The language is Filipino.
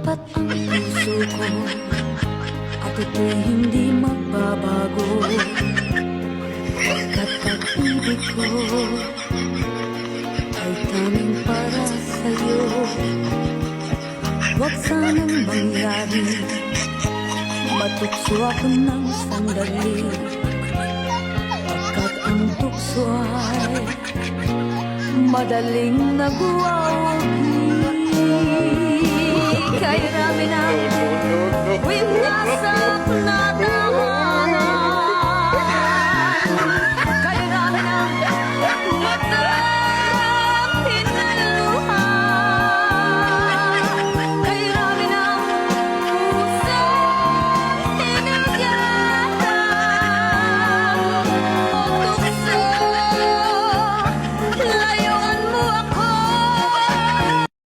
Tapat ang puso ko at ito'y hindi magbabago. Pagkat pag-ibig ko ay tanging para sa'yo. Huwag sanang mangyari matukso ako ng sandali, pagkat ang tukso ay madaling nagwawag